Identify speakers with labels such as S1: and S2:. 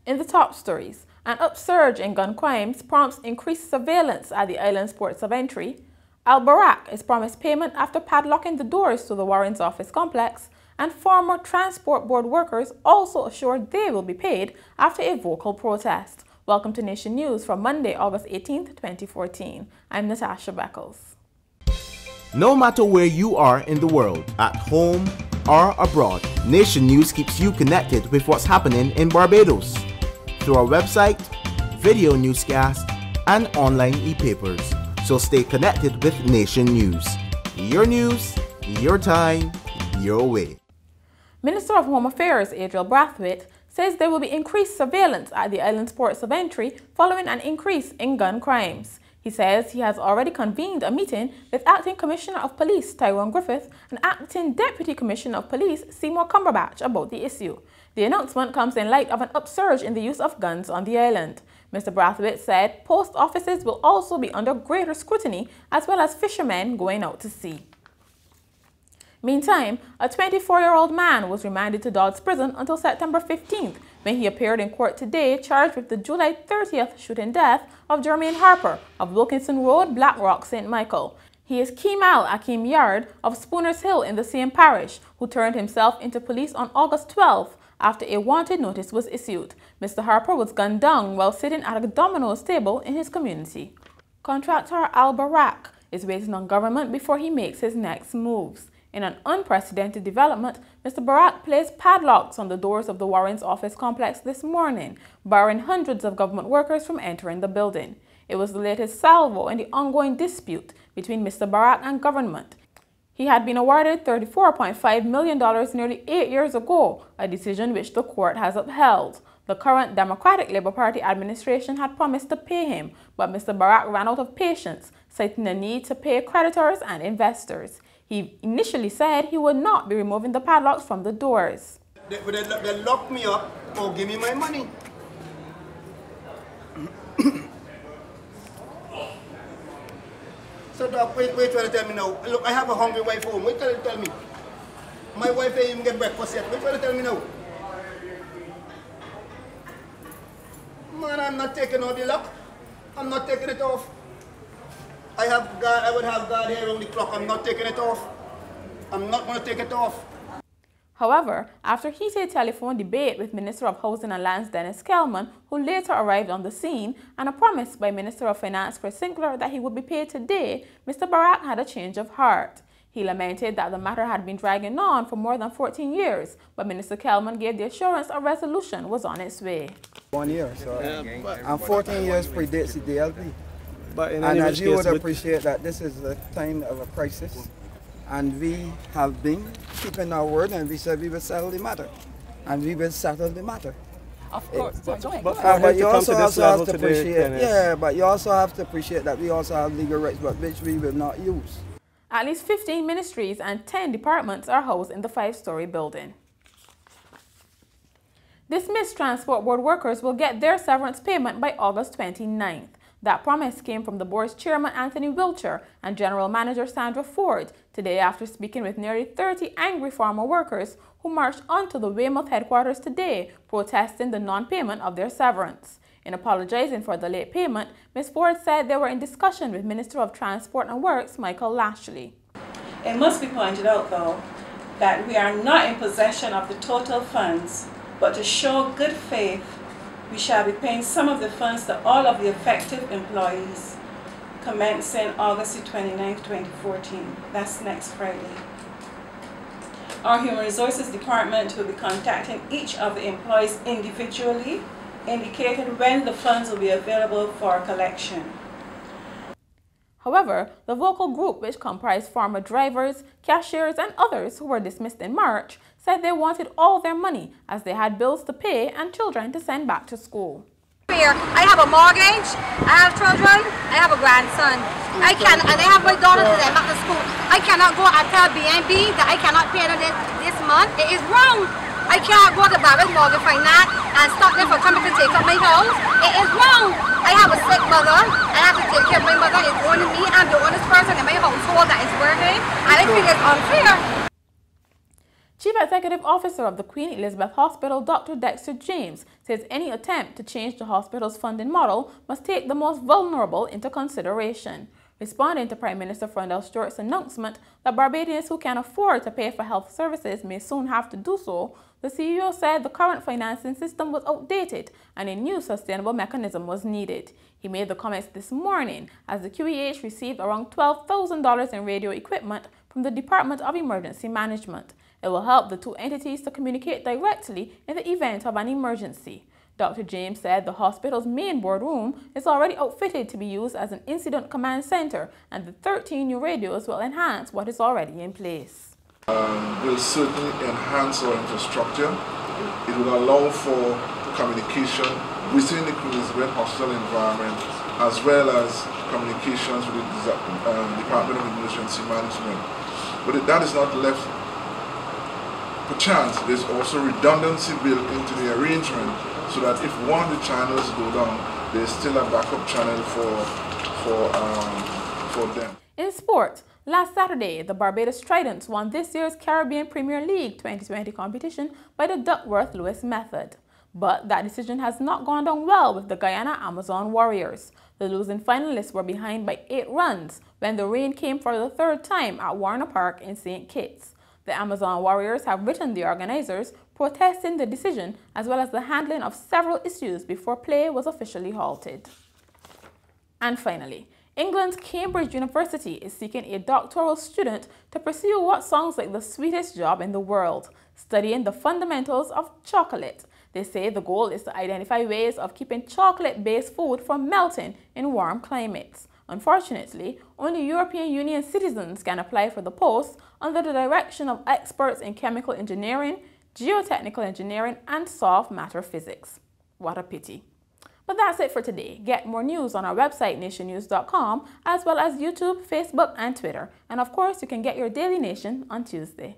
S1: In the top stories, an upsurge in gun crimes prompts increased surveillance at the island's ports of entry. Barrack is promised payment after padlocking the doors to the Warren's office complex, and former Transport Board workers also assured they will be paid after a vocal protest. Welcome to Nation News for Monday, August 18th, 2014. I'm Natasha Beckles.
S2: No matter where you are in the world, at home or abroad, Nation News keeps you connected with what's happening in Barbados through our website, video newscast, and online e-papers. So stay connected with Nation News. Your news, your time, your way.
S1: Minister of Home Affairs Adriel Brathwaite says there will be increased surveillance at the island's ports of entry following an increase in gun crimes. He says he has already convened a meeting with Acting Commissioner of Police Tyrone Griffith and Acting Deputy Commissioner of Police Seymour Cumberbatch about the issue. The announcement comes in light of an upsurge in the use of guns on the island. Mr. Brathwaite said post offices will also be under greater scrutiny, as well as fishermen going out to sea. Meantime, a 24-year-old man was remanded to Dodds Prison until September 15th, when he appeared in court today charged with the July 30th shooting death of Jermaine Harper of Wilkinson Road, Black Rock, St. Michael. He is Kemal Akim Yard of Spooners Hill in the same parish, who turned himself into police on August 12th after a wanted notice was issued. Mr. Harper was gunned down while sitting at a Domino's table in his community. Contractor Barrack is waiting on government before he makes his next moves. In an unprecedented development, Mr. Barrack placed padlocks on the doors of the Warren's office complex this morning, barring hundreds of government workers from entering the building. It was the latest salvo in the ongoing dispute between Mr. Barrack and government. He had been awarded $34.5 million nearly 8 years ago, a decision which the court has upheld. The current Democratic Labour Party administration had promised to pay him, but Mr. Barrack ran out of patience, citing the need to pay creditors and investors. He initially said he would not be removing the padlocks from the doors.
S3: They lock me up or give me my money. So Doc, wait trying to tell me now. Look, I have a hungry wife home. Wait trying to tell me. My wife ain't even get breakfast yet. Wait trying to tell me now. Man, I'm not taking out the lock. I'm not taking it off. I would have God here on the clock. I'm not taking it off. I'm not going to take it off.
S1: However, after heated telephone debate with Minister of Housing and Lands Dennis Kelman, who later arrived on the scene, and a promise by Minister of Finance Chris Sinclair that he would be paid today, Mr. Barrack had a change of heart. He lamented that the matter had been dragging on for more than 14 years, but Minister Kelman gave the assurance a resolution was on its way.
S4: 1 year, so and 14 years predates the DLP.
S5: But
S4: and as you would appreciate that this is a time of a crisis, and we have been keeping our word, and we said we will settle the matter, and we will settle the matter.
S1: Of course,
S4: but you also have to appreciate, but you also have to appreciate that we also have legal rights, but which we will not use.
S1: At least 15 ministries and 10 departments are housed in the 5-story building. Dismissed Transport Board workers will get their severance payment by August 29th. That promise came from the board's chairman Anthony Wiltshire and general manager Sandra Ford today after speaking with nearly 30 angry farmer workers who marched onto the Weymouth headquarters today protesting the non-payment of their severance. In apologizing for the late payment, Ms. Ford said they were in discussion with Minister of Transport and Works Michael Lashley.
S6: It must be pointed out, though, that we are not in possession of the total funds, but to show good faith, we shall be paying some of the funds to all of the affected employees commencing August 29, 2014. That's next Friday. Our Human Resources Department will be contacting each of the employees individually, indicating when the funds will be available for collection.
S1: However, the vocal group, which comprised farmer drivers, cashiers, and others who were dismissed in March, said they wanted all their money as they had bills to pay and children to send back to school.
S7: I have a mortgage, I have children, I have a grandson. And I have my daughter to them back to school. I cannot go and tell BNB that I cannot pay them this month. It is wrong. I cannot go to Barbados Mortgage Finance and stop them from coming to take up my house. It is wrong. I have a sick mother. I have to take care of my mother. It's only me. I'm the honest person in my household that is working. And I feel it's unfair.
S1: Chief Executive Officer of the Queen Elizabeth Hospital, Dr. Dexter James, says any attempt to change the hospital's funding model must take the most vulnerable into consideration. Responding to Prime Minister Frondell Stewart's announcement that Barbadians who can afford to pay for health services may soon have to do so, the CEO said the current financing system was outdated and a new sustainable mechanism was needed. He made the comments this morning as the QEH received around $12,000 in radio equipment from the Department of Emergency Management. It will help the two entities to communicate directly in the event of an emergency. Dr. James said the hospital's main boardroom is already outfitted to be used as an incident command center, and the 13 new radios will enhance what is already in place.
S5: Will certainly enhance our infrastructure. It will allow for communication within the Queen Elizabeth Hospital environment, as well as communications with the Department of Emergency Management. But that is not left perchance. There's also redundancy built into the arrangement, so that if one of the channels go down, there's still a backup channel for them.
S1: In sport, last Saturday, the Barbados Tridents won this year's Caribbean Premier League 2020 competition by the Duckworth-Lewis method. But that decision has not gone down well with the Guyana Amazon Warriors. The losing finalists were behind by 8 runs when the rain came for the third time at Warner Park in St. Kitts. The Amazon Warriors have written the organizers protesting the decision as well as the handling of several issues before play was officially halted. And finally, England's Cambridge University is seeking a doctoral student to pursue what sounds like the sweetest job in the world, studying the fundamentals of chocolate. They say the goal is to identify ways of keeping chocolate-based food from melting in warm climates. Unfortunately, only European Union citizens can apply for the post under the direction of experts in chemical engineering, geotechnical engineering, and soft matter physics. What a pity. But that's it for today. Get more news on our website, nationnews.com, as well as YouTube, Facebook, and Twitter. And of course, you can get your Daily Nation on Tuesday.